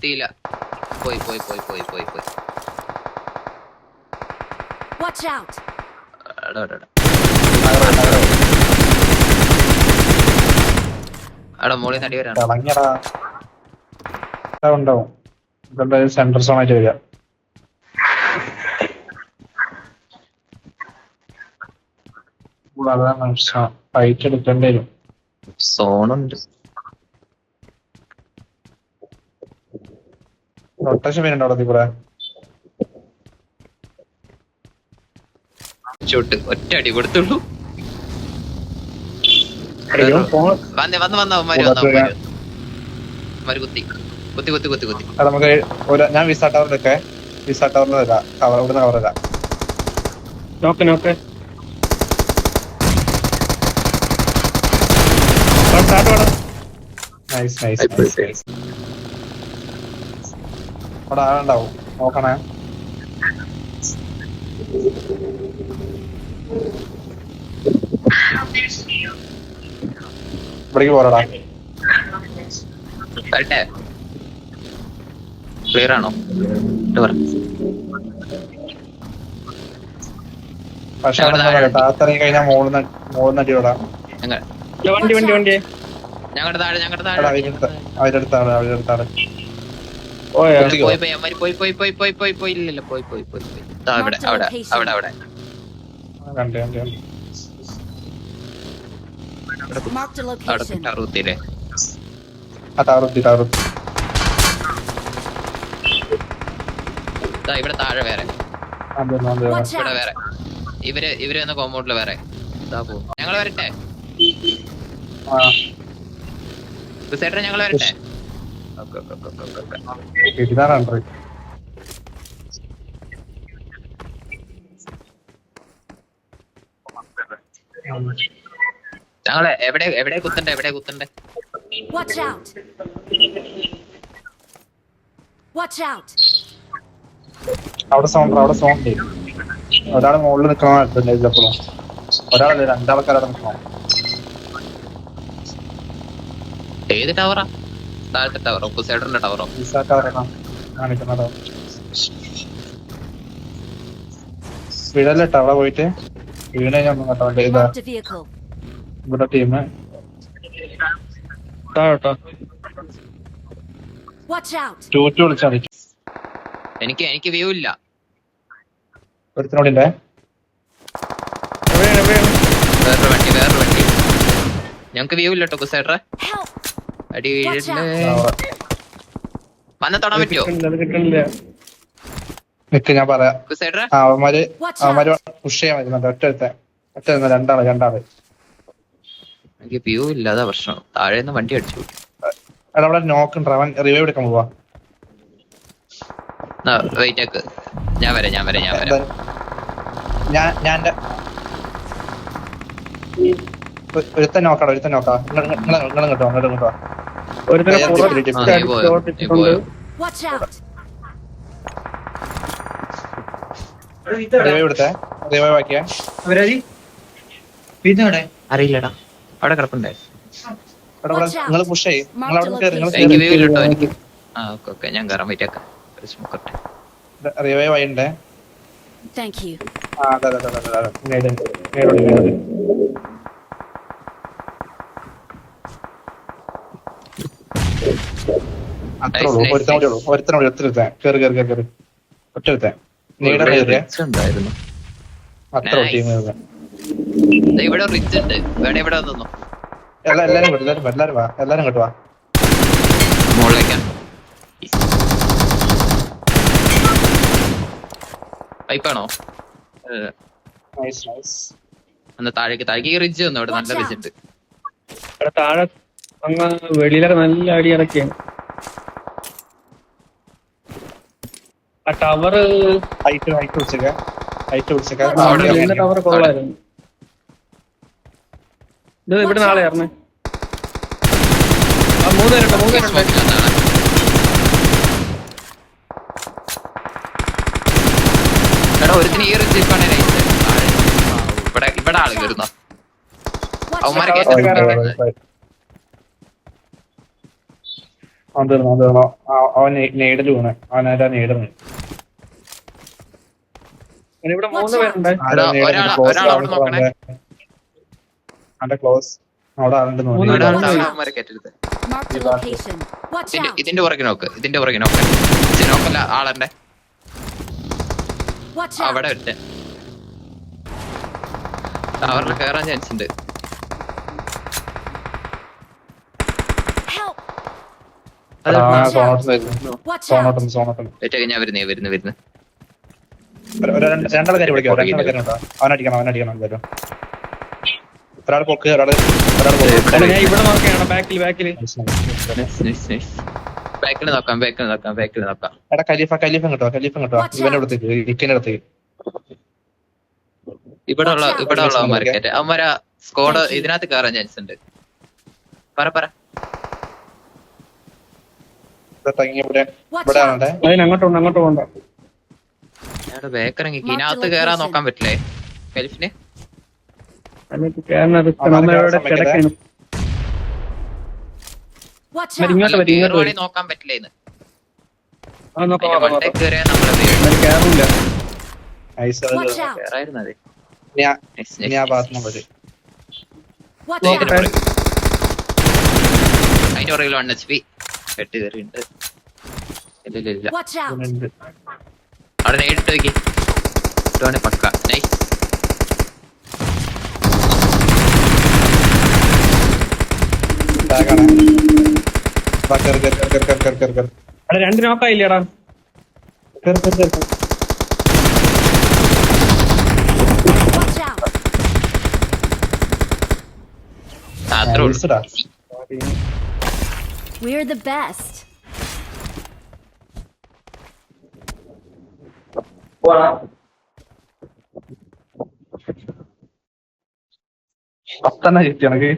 കുത്തിയില്ല. പോയി പോയി പോയി പോയി പോയി പോയി. അവിടെ മോളിൽ നടി വരാണ്. ഉണ്ടാവും സെൻട്രൽ സോൺ ആയിട്ട് വരിക. അതാണ് ഫൈറ്റ് എടുക്കേണ്ടി വരും. സോണുണ്ട്. റൊട്ടേഷൻ വരുന്നുണ്ടോ അവിടെ കൂടെ? ചൂട്ട് ഒറ്റ അടി കൊടുത്തുള്ളൂ. വന്ന് വന്ന് വന്ന അവന്മാര് കുത്തി കുത്തി കുത്തി കുത്തി കുത്തി. നമുക്ക് ഞാൻ വിസ ടവറിലൊക്കെ വിസ ടവറിൽ വരാം. ഇവിടുന്ന് കവർ വരാം. നോക്ക് നോക്ക്. Nice nice nice. അവിടെ ആളുണ്ടാവും, നോക്കണേ. ഇവിടേക്ക് പോരാടാ. ക്ലിയർ ആണോ? പക്ഷെ താത്തിറങ്ങി കഴിഞ്ഞാൽ മോളിൽ നടിയോടാ. വണ്ടി വണ്ടി വണ്ടി ഞങ്ങളുടെ താഴെ ഞങ്ങളുടെ താഴെ അവരെടുത്താണ് അവരെടുത്താണ്. പോയി പോയി പോയി പോയി പോയി പോയി പോയി പോയി ഇല്ലല്ല പോയി പോയി പോയി പോയി. അവിടെ അവിടെ അവിടെ അവിടെ കണ്ടു കണ്ടു കണ്ടു. അവിടെ ടറുത്തില്ലേ? ആ ടവറുത്തി ടവറുത്തി. ഇവിടെ താഴെ വേറെ, ഇവിടെ വേറെ. ഇവര് എന്ന കോമ്പൗണ്ടില് വേറെ. ഞങ്ങള് വരട്ടെ ചേട്ടാ, ഞങ്ങള് വരട്ടെ. ഞങ്ങളെ എവിടെ എവിടെ കുത്തണ്ടേ എവിടെ കുത്തണ്ടേ? അവിടെ സൗണ്ട് അവിടെ സൗണ്ട്. ഒരാള് മുകളിൽ നിൽക്കണോ? ഒരാളല്ലേ രണ്ടാൾക്കാരവിടെ നിൽക്കണോ? ഏത് ടവറാ? താഴത്തെ ടവറോ സൈഡറിന്റെ ടവറോ? കാണിക്കുന്നതോ വീടല്ലേട്ടോ. അവിടെ പോയിട്ട് വീണ ഒന്നും കേട്ടോ. ഇതാ ഇവിടെ ടീം വിളിച്ചാൽ എനിക്ക് വ്യൂ ഇല്ല. ഒരുത്തിനോടില്ലേ? വേറൊരു വണ്ടി ഞങ്ങക്ക് വ്യൂ ഇല്ല കേട്ടോ സൈഡറെ. അടി വീഴല്ലേ. വന്ന തൊടാൻ പറ്റുമോ? നിക്ക് ഞാൻ പറയാം. അവന്മാര് പുഷ് ചെയ്യാൻ വരുന്നുണ്ട്. ഒറ്റ രണ്ടാള്. എനിക്ക് വ്യൂ ഇല്ല, അതാ പ്രശ്നം. താഴേന്ന് വണ്ടി അടിച്ചു. എടാ അവിടെ നോക്കണ്ട, അവൻ റിവൈവ് എടുക്കാൻ പോവാ. വെയിറ്റ് ആക്ക്, ഞാൻ വരാം. ഞാൻ ഒരുത്തൻ നോക്കാം. നിങ്ങൾ കേട്ടോ. അറിയില്ലടാ, അവിടെ കിടപ്പുണ്ടേ. നിങ്ങൾ പുഷ് ചെയ്യ്. എനിക്ക് വ്യൂ ഇല്ലട്ടോ എനിക്ക്. ഓക്കെ ഞാൻ കയറാൻ വെയിറ്റ് ആക്കാം. റിവൈവ് ആയിണ്ടേ. അത്രേ ഉള്ളൂ. ഒരുത്തനോട് കേറി ഒറ്റ അത്ര ടീം. ഇവിടെ റിച്ച് ഉണ്ട്. ഇവിടെ വന്നു. എല്ലാരും കേട്ടുവാ. മുകളിലേക്കാ പൈപ്പാണോ? എന്നാ താഴേക്ക് റിച്ച് വന്നു. അവിടെ നല്ല റിച്ച് ഉണ്ട്. താഴെ വെളിയിലൊക്കെ നല്ല അടി ഇറക്കിയാണ്. ആ ടവർ ടവർ കൊള്ളായിരുന്നു. ഇത് ഇവിടെ നാളെ ആയിരുന്നേ. മൂന്ന് പേരുണ്ട്. ഒരുത്തിന് ഈ റിച്ച് ഇവിടെ ആള് കയറുന്ന അവന്മാരെ അവൻ തീർന്നു. അവൻ നേടില് വീണ്. അവനായിട്ട് നേടുന്നു. ഇവിടെ 3 പേരുണ്ട്. അവന്റെ ക്ലോസ് അവിടെ ആളുണ്ട് Mark the location. Watch out. ഇതിന്റെ പുറകെ നോക്ക്. നോക്കല്ല ആളെന്റെ Watch out. അവിടെ ഒറ്റ ടവറിൽ കയറാൻ ചാൻസ് ഉണ്ട്. Help. Watch out. ഒറ്റ ഞാൻ വരുന്നു. രണ്ടാൾക്കാർ വിളിക്കാം. അവനടിക്കണം എന്തായാലും. ഒരാൾ പൊക്ക് ഒരാള് ഞാൻ ഇവിടെ നോക്കിയാണ് ബാക്കിൽ ബാക്കിൽ നോക്കാം. എടാ ഖലീഫ കിട്ടോ ഇവന്റെ അടുത്തേക്ക് ഇക്കിന്റെ അടുത്തേക്ക്. ഇവിടെ ഉള്ളവന്മാരൊക്കെ അവന്മാരാ സ്കോഡ് ഇതിനകത്ത് കയറാൻ ചാൻസ് ഉണ്ട്. പറ ഇവിടെ ആണേ. അങ്ങോട്ട് പോകണ്ട. ബേക്കറങ്ങി ഇതിനകത്ത് കയറാൻ നോക്കാൻ പറ്റില്ലേ ഖലീഫിന്? Watch out. ഇങ്ങോട്ട് നോക്കാൻ പറ്റില്ലേന്ന് വരും. കയറിയാ നമ്മളത് Watch out. കയറായിരുന്നത്. Watch out. അതിന്റെ പുറകിൽ 1 HP കെട്ട് കയറിയുണ്ട്. ഇല്ല Watch out. അവിടെ നേരിട്ട് നോക്കി പക്ക. നൈസ്. അവിടെ 2 നോക്കായില്ലേടാ. Watch out. അത്രേ ഉള്ളൂ. We're the best. പത്തെണ്ണ കിട്ടി എനക്ക്.